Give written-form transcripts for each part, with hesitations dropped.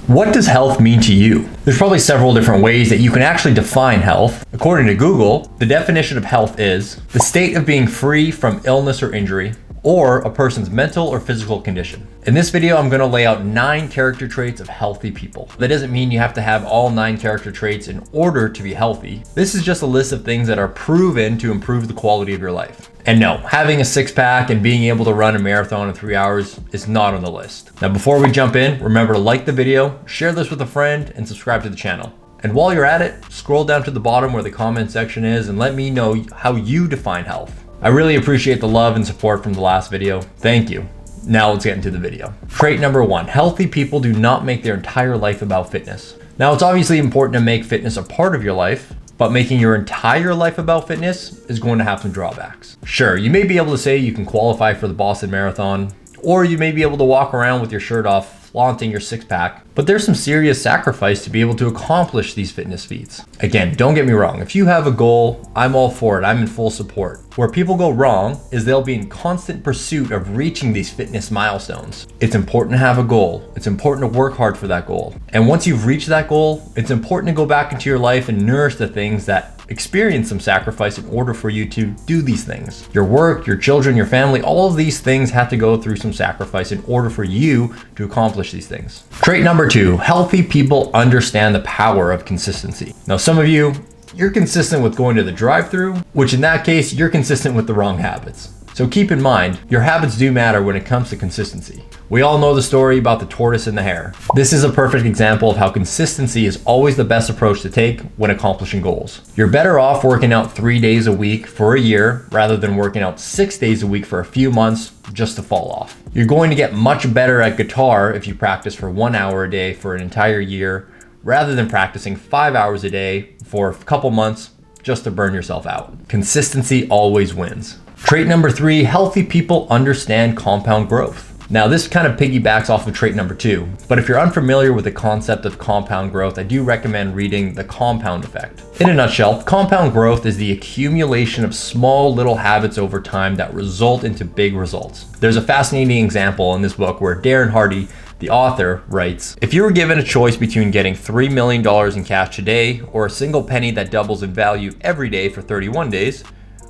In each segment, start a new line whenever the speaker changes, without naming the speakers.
What does health mean to you? There's probably several different ways that you can actually define health. According to Google, the definition of health is the state of being free from illness or injury, or a person's mental or physical condition. In this video, I'm going to lay out 9 character traits of healthy people. That doesn't mean you have to have all 9 character traits in order to be healthy. This is just a list of things that are proven to improve the quality of your life. And no, having a 6-pack and being able to run a marathon in 3 hours is not on the list. Now, before we jump in, remember to like the video, share this with a friend, and subscribe to the channel. And while you're at it, scroll down to the bottom where the comment section is and let me know how you define health. I really appreciate the love and support from the last video. Thank you. Now let's get into the video. Trait number 1, healthy people do not make their entire life about fitness. Now, it's obviously important to make fitness a part of your life, but making your entire life about fitness is going to have some drawbacks. Sure, you may be able to say you can qualify for the Boston Marathon, or you may be able to walk around with your shirt off, flaunting your 6-pack, but there's some serious sacrifice to be able to accomplish these fitness feats. Again, don't get me wrong, if you have a goal, I'm all for it, I'm in full support. Where people go wrong is they'll be in constant pursuit of reaching these fitness milestones. It's important to have a goal, it's important to work hard for that goal. And once you've reached that goal, it's important to go back into your life and nourish the things that experience some sacrifice in order for you to do these things. Your work, your children, your family, all of these things have to go through some sacrifice in order for you to accomplish these things. Trait number 2, healthy people understand the power of consistency. Now, some of you're consistent with going to the drive-thru, which in that case, you're consistent with the wrong habits. So keep in mind, your habits do matter when it comes to consistency. We all know the story about the tortoise and the hare. This is a perfect example of how consistency is always the best approach to take when accomplishing goals. You're better off working out 3 days a week for a year rather than working out 6 days a week for a few months just to fall off. You're going to get much better at guitar if you practice for 1 hour a day for an entire year rather than practicing 5 hours a day for a couple months just to burn yourself out. Consistency always wins. Trait number 3, healthy people understand compound growth. Now, this kind of piggybacks off of trait number 2, but if you're unfamiliar with the concept of compound growth, I do recommend reading The Compound Effect. In a nutshell, compound growth is the accumulation of small little habits over time that result into big results. There's a fascinating example in this book where Darren Hardy, the author, writes, if you were given a choice between getting $3 million in cash today or a single penny that doubles in value every day for 31 days,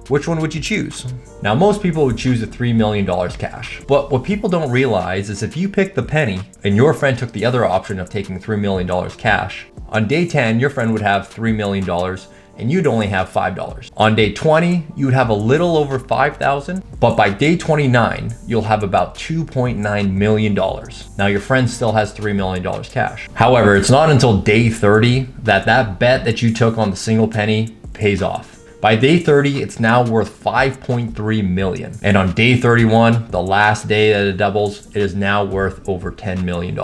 which one would you choose? Now, most people would choose the $3 million cash. But what people don't realize is if you pick the penny and your friend took the other option of taking $3 million cash, on day 10, your friend would have $3 million and you'd only have $5. On day 20, you would have a little over $5,000, but by day 29, you'll have about $2.9 million. Now, your friend still has $3 million cash. However, it's not until day 30 that bet that you took on the single penny pays off. By day 30, it's now worth $5.3 million. And on day 31, the last day that it doubles, it is now worth over $10 million.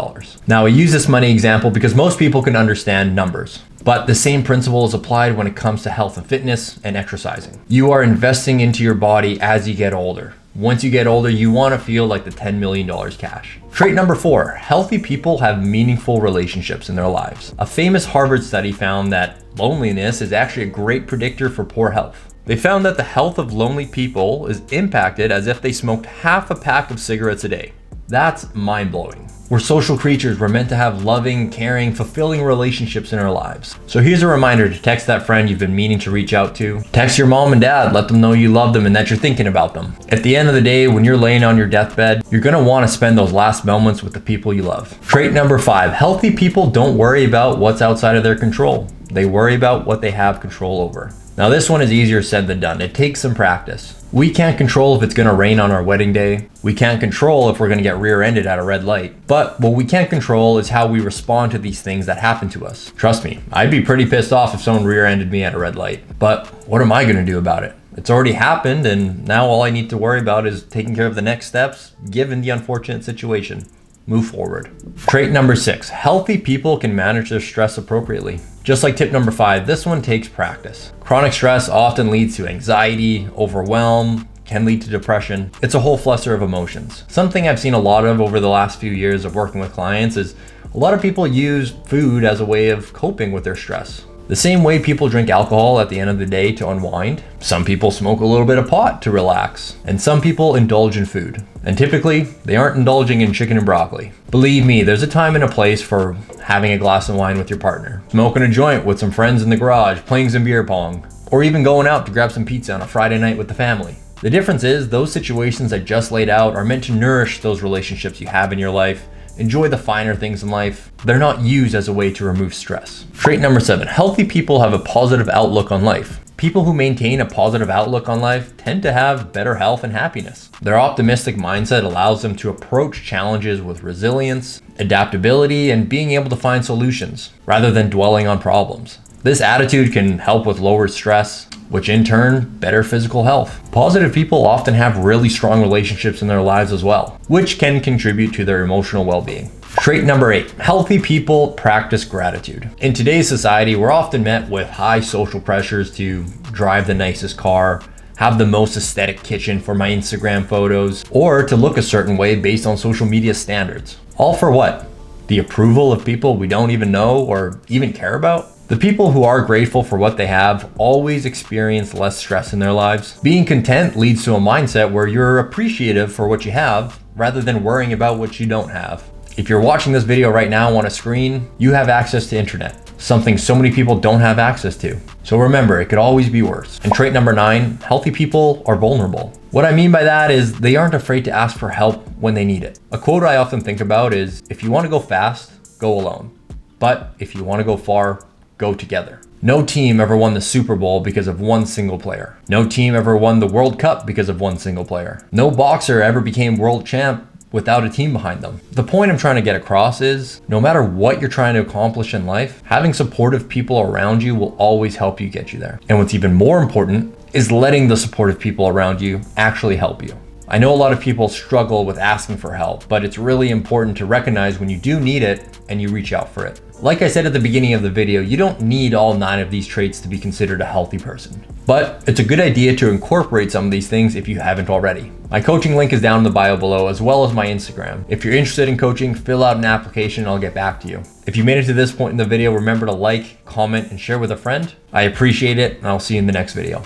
Now, I use this money example because most people can understand numbers, but the same principle is applied when it comes to health and fitness and exercising. You are investing into your body as you get older. Once you get older, you want to feel like the $10 million cash. Trait number 4, healthy people have meaningful relationships in their lives. A famous Harvard study found that loneliness is actually a great predictor for poor health. They found that the health of lonely people is impacted as if they smoked half a pack of cigarettes a day. That's mind-blowing. We're social creatures. We're meant to have loving, caring, fulfilling relationships in our lives. So here's a reminder to text that friend you've been meaning to reach out to. Text your mom and dad, let them know you love them and that you're thinking about them. At the end of the day, when you're laying on your deathbed, you're gonna wanna spend those last moments with the people you love. Trait number 5, healthy people don't worry about what's outside of their control. They worry about what they have control over. Now, this one is easier said than done. It takes some practice. We can't control if it's gonna rain on our wedding day. We can't control if we're gonna get rear-ended at a red light. But what we can control is how we respond to these things that happen to us. Trust me, I'd be pretty pissed off if someone rear-ended me at a red light. But what am I gonna do about it? It's already happened, and now all I need to worry about is taking care of the next steps, given the unfortunate situation. Move forward. Trait number 6, healthy people can manage their stress appropriately. Just like tip number 5, this one takes practice. Chronic stress often leads to anxiety, overwhelm, can lead to depression. It's a whole fluster of emotions. Something I've seen a lot of over the last few years of working with clients is a lot of people use food as a way of coping with their stress. The same way people drink alcohol at the end of the day to unwind, some people smoke a little bit of pot to relax, and some people indulge in food. And typically, they aren't indulging in chicken and broccoli. Believe me, there's a time and a place for having a glass of wine with your partner, smoking a joint with some friends in the garage, playing some beer pong, or even going out to grab some pizza on a Friday night with the family. The difference is those situations I just laid out are meant to nourish those relationships you have in your life. Enjoy the finer things in life. They're not used as a way to remove stress. Trait number 7, healthy people have a positive outlook on life. People who maintain a positive outlook on life tend to have better health and happiness. Their optimistic mindset allows them to approach challenges with resilience, adaptability, and being able to find solutions rather than dwelling on problems. This attitude can help with lower stress, which in turn, better physical health. Positive people often have really strong relationships in their lives as well, which can contribute to their emotional well-being. Trait number 8, healthy people practice gratitude. In today's society, we're often met with high social pressures to drive the nicest car, have the most aesthetic kitchen for my Instagram photos, or to look a certain way based on social media standards. All for what? The approval of people we don't even know or even care about? The people who are grateful for what they have always experience less stress in their lives. Being content leads to a mindset where you're appreciative for what you have rather than worrying about what you don't have. If you're watching this video right now on a screen, you have access to internet, something so many people don't have access to. So remember, it could always be worse. And trait number 9, healthy people are vulnerable. What I mean by that is they aren't afraid to ask for help when they need it. A quote I often think about is, if you want to go fast, go alone. But if you want to go far, go together. No team ever won the Super Bowl because of one single player. No team ever won the World Cup because of one single player. No boxer ever became world champ without a team behind them. The point I'm trying to get across is, no matter what you're trying to accomplish in life, having supportive people around you will always help you get you there. And what's even more important is letting the supportive people around you actually help you. I know a lot of people struggle with asking for help, but it's really important to recognize when you do need it and you reach out for it. Like I said at the beginning of the video, you don't need all 9 of these traits to be considered a healthy person. But it's a good idea to incorporate some of these things if you haven't already. My coaching link is down in the bio below, as well as my Instagram. If you're interested in coaching, fill out an application and I'll get back to you. If you made it to this point in the video, remember to like, comment, and share with a friend. I appreciate it, and I'll see you in the next video.